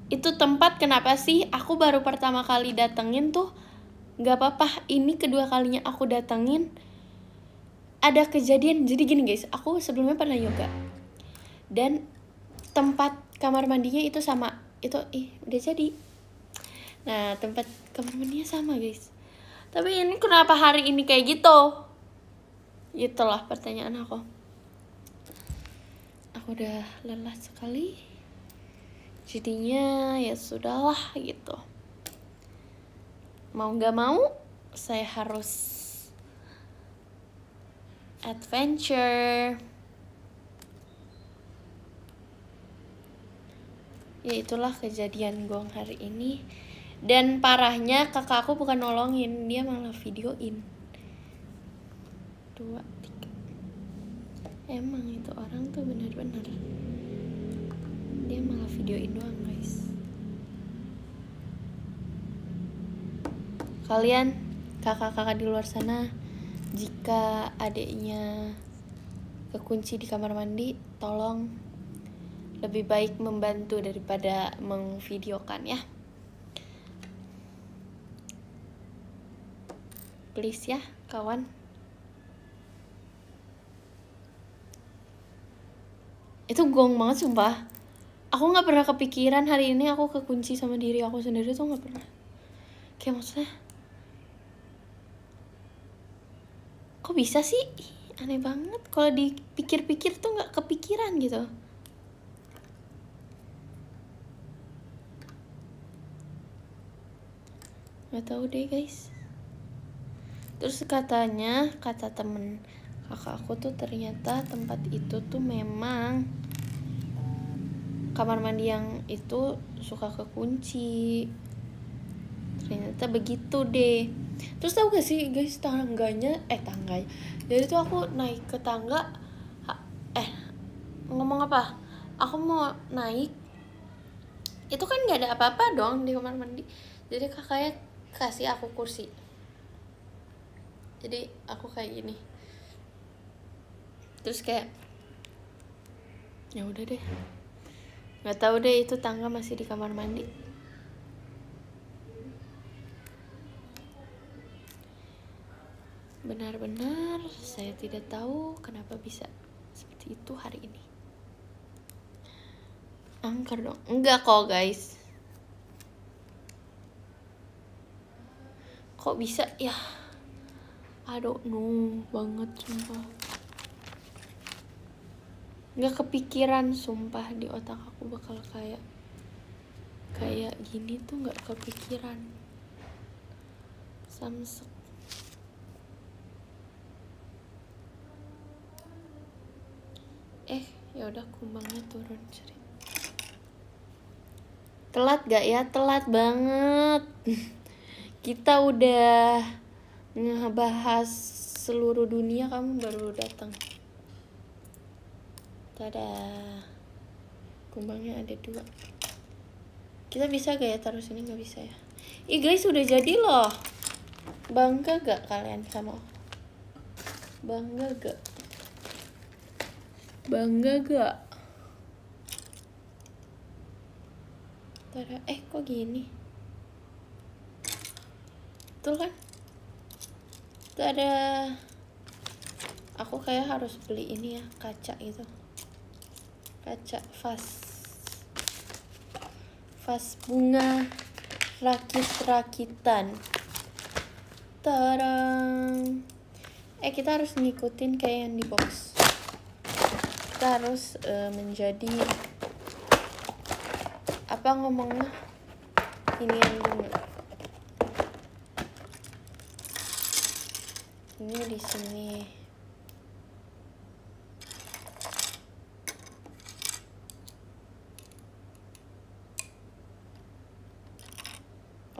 itu tempat kenapa sih aku baru pertama kali datengin tuh nggak apa-apa, ini kedua kalinya aku datengin ada kejadian. Jadi gini guys, aku sebelumnya pernah yoga dan tempat kamar mandinya itu sama. Itu udah jadi. Nah tempat kamar mandinya sama guys, tapi ini kenapa hari ini kayak gitu? Itulah pertanyaan aku. Aku udah lelah sekali. Jadinya ya sudahlah gitu. Mau gak mau saya harus adventure. Ya itulah kejadian gong hari ini. Dan parahnya kakak aku bukan nolongin, dia malah videoin. 2, 3. Emang itu orang tuh benar-benar, dia malah videoin doang guys. Kalian kakak-kakak di luar sana, jika adiknya kekunci di kamar mandi, tolong lebih baik membantu daripada mengvideokan ya. Please ya kawan. Itu gong banget sumpah. Aku gak pernah kepikiran hari ini aku kekunci sama diri aku sendiri tuh, gak pernah. Kayak maksudnya, kok bisa sih? Aneh banget kalau dipikir-pikir tuh nggak kepikiran gitu. Nggak tahu deh guys. Terus katanya, kata temen kakak aku tuh ternyata tempat itu tuh memang kamar mandi yang itu suka kekunci. Ternyata begitu deh. Terus tahu gak sih guys, tangganya jadi tuh aku naik ke tangga, ngomong apa, aku mau naik itu kan nggak ada apa-apa dong di kamar mandi. Jadi kakaknya kasih aku kursi, jadi aku kayak gini. Terus kayak ya udah deh, nggak tahu deh itu tangga masih di kamar mandi. Benar-benar saya tidak tahu kenapa bisa seperti itu hari ini. Angker dong. Enggak kok guys. Kok bisa ya? I don't know banget sumpah. Nggak kepikiran sumpah, di otak aku bakal kayak gini tuh nggak kepikiran. Samsek. Ya udah kumbangnya turun. Sorry. Telat gak ya? Telat banget. Kita udah ngebahas seluruh dunia, kamu baru datang. Tada. Kumbangnya ada 2. Kita bisa gak ya taruh sini? Gak bisa ya. Ih guys, udah jadi loh. Bangga gak kalian sama aku? Bangga gak? Bangga gak? Tada. Kok gini? Betul kan? Itu ada, aku kayak harus beli ini ya, kaca itu, kaca vas bunga rakit-rakitan. Tarang. Kita harus ngikutin kayak yang di box. Kita harus menjadi apa ngomongnya, ini yang dulu. Ini di sini.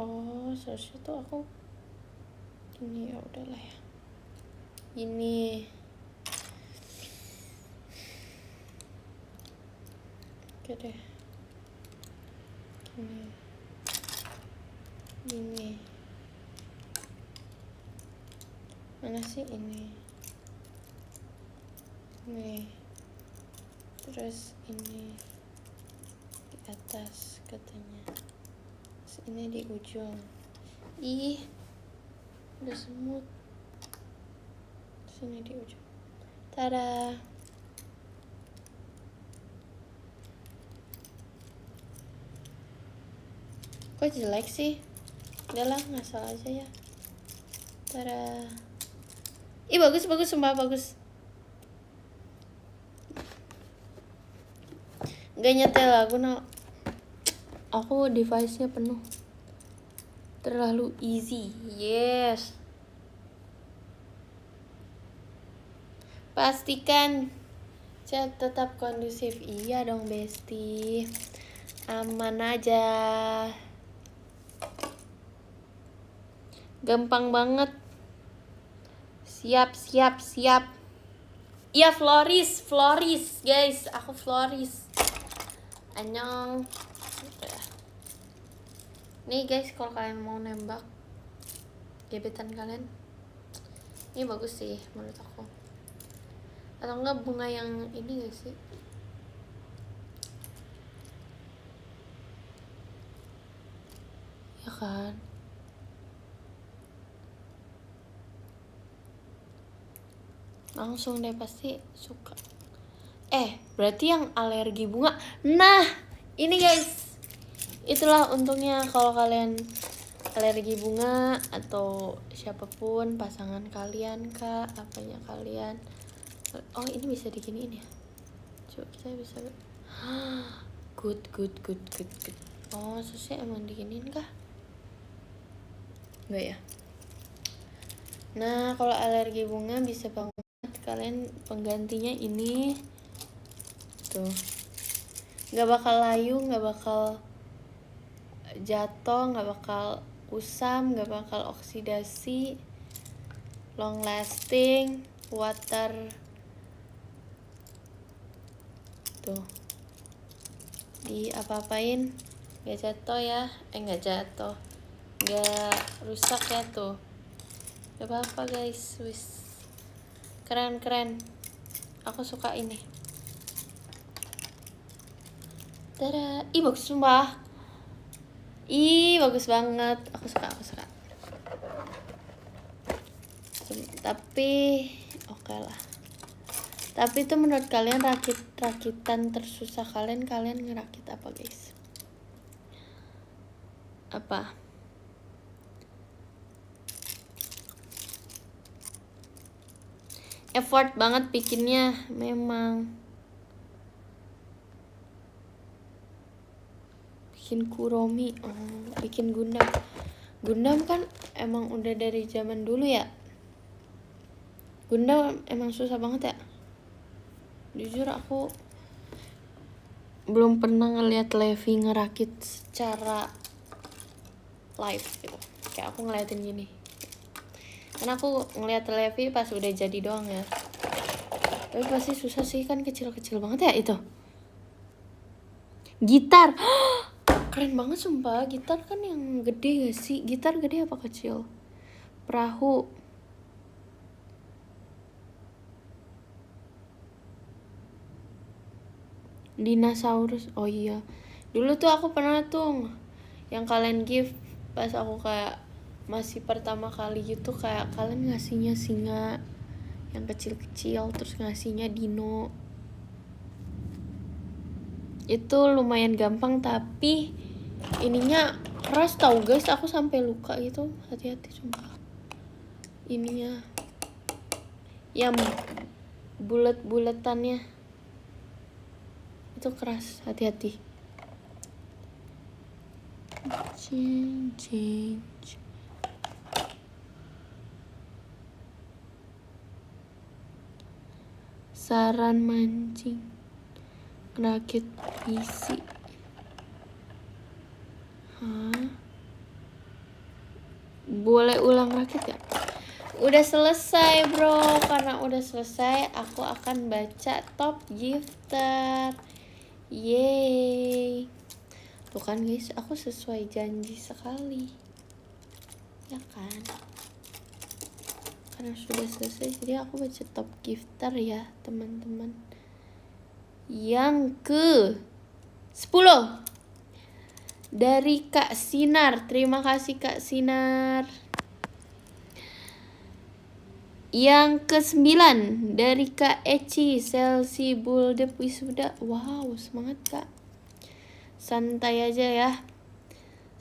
Oh, seharusnya tuh aku ini, ya udahlah ya. Ini. Oke deh. Ini. Mana sih ini? Nih. Terus ini di atas katanya. Terus ini di ujung. Ih, udah semut. Terus ini di ujung. Tada. Kok jelek sih? Udah lah, ngasal aja ya. Tada. Ih, bagus, sumpah bagus. Gak nyetel lagu, aku device-nya penuh. Terlalu easy. Yes. Pastikan chat tetap kondusif. Iya dong bestie. Aman aja. Gampang banget. Siap. Iya, Floris guys, aku Floris. Annyeong. Nih guys, kalau kalian mau nembak gebetan kalian, ini bagus sih menurut aku. Atau enggak bunga yang ini gak sih? Ya kan? Langsung deh, pasti suka. Berarti yang alergi bunga. Nah, ini guys, itulah untungnya kalau kalian alergi bunga, atau siapapun pasangan kalian kak, apanya kalian, Oh ini bisa diginiin ya. Coba kita bisa. Good. Oh susah emang diginiin kah? Enggak ya. Nah kalau alergi bunga bisa banget kalian penggantinya ini tuh, nggak bakal layu, nggak bakal jatuh, nggak bakal kusam, nggak bakal oksidasi, long lasting, water tuh di apa-apain nggak jatuh ya, nggak jatuh, nggak rusak ya tuh, nggak apa-apa guys. Wis keren, aku suka ini. Tada, ih bagus sumpah, ih bagus banget, aku suka. Tapi oke lah. Tapi itu menurut kalian rakitan tersusah kalian ngerakit apa guys? Apa? Effort banget bikinnya memang. Bikin Kuromi, bikin Gundam. Gundam kan emang udah dari zaman dulu ya. Gundam emang susah banget ya. Jujur aku belum pernah ngeliat Levi ngerakit secara live gitu. Kayak aku ngeliatin gini. Karena aku ngeliat Levi pas udah jadi doang ya. Tapi pasti susah sih, kan kecil-kecil banget ya itu. Gitar. Keren banget sumpah. Gitar kan yang gede gak sih? Gitar gede apa kecil? Perahu. Dinosaurus. Oh iya. Dulu tuh aku pernah tuh yang kalian give pas aku kayak masih pertama kali gitu, kayak kalian ngasihnya singa yang kecil-kecil, terus ngasihnya dino. Itu lumayan gampang tapi ininya keras tau guys, aku sampai luka gitu. Hati-hati sumpah. Ininya yang bulet-buletannya itu keras, hati-hati. Change. Saran mancing rakit PC. Boleh ulang rakit gak? Udah selesai bro. Karena udah selesai, aku akan baca top gifter. Yeay. Tuh kan guys, aku sesuai janji sekali, ya kan? Karena sudah selesai, jadi aku baca top gifter ya teman-teman. Yang ke 10 dari Kak Sinar. Terima kasih Kak Sinar. Yang ke-9 dari Kak Eci. Selsi Buldep Wisuda. Wow, semangat Kak. Santai aja ya.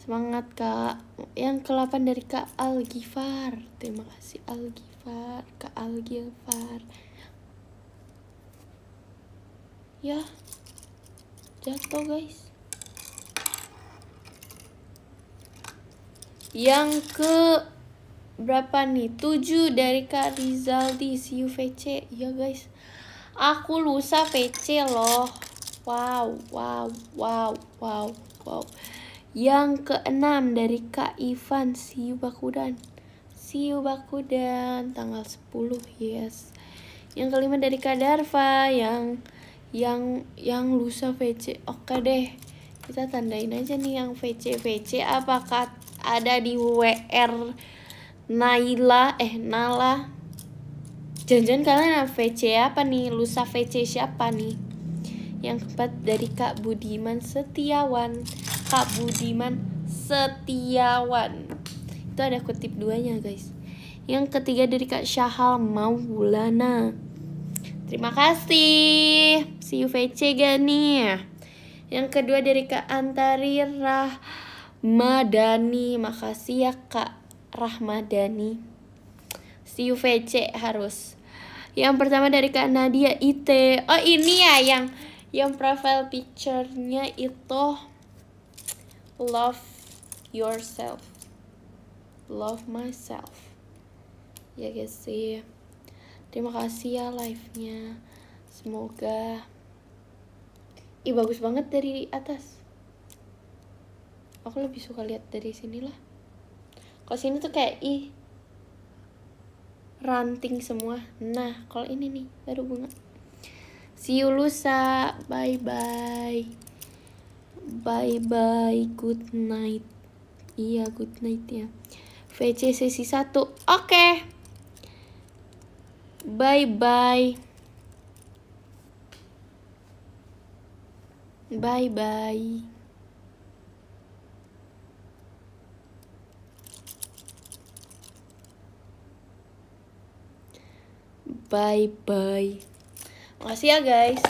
Semangat Kak. Yang ke-8 dari Kak Algifar. Terima kasih Algifar. Kak Algifar. Ya, jatuh guys. Yang ke berapa nih? 7 dari Kak Rizaldi. See you VC. Iya guys, aku lusa VC loh. Wow. Yang ke-6 dari Kak Ivan. See you Bakudan. Tanggal 10. Yes. Yang ke-5 dari Kak Darva. Yang lusa VC. Oke deh, kita tandain aja nih yang VC. Apakah ada di WR Nala? Jangan-jangan kalian VC apa nih? Lusa VC siapa nih? Yang keempat dari Kak Budiman Setiawan. Itu ada kutip 2-nya guys. Yang ketiga dari Kak Syahal Maulana. Terima kasih. See you VC gak nih? Yang kedua dari Kak Antari Rahmadani. Makasih ya Kak Rahmadani. See you VC harus. Yang pertama dari Kak Nadia IT. Oh ini ya yang profile picture-nya itu love yourself, love myself. Ya guys sih. Terima kasih ya live-nya. Semoga bagus banget dari atas. Aku lebih suka lihat dari sini lah. Kalau sini tuh kayak ranting semua. Nah, kalau ini nih baru bunga. See you lusa. Bye bye. Bye bye. Good night. Iya, good night ya. VC sesi 1. Oke. Bye bye. Bye bye. Bye bye. Makasih ya guys.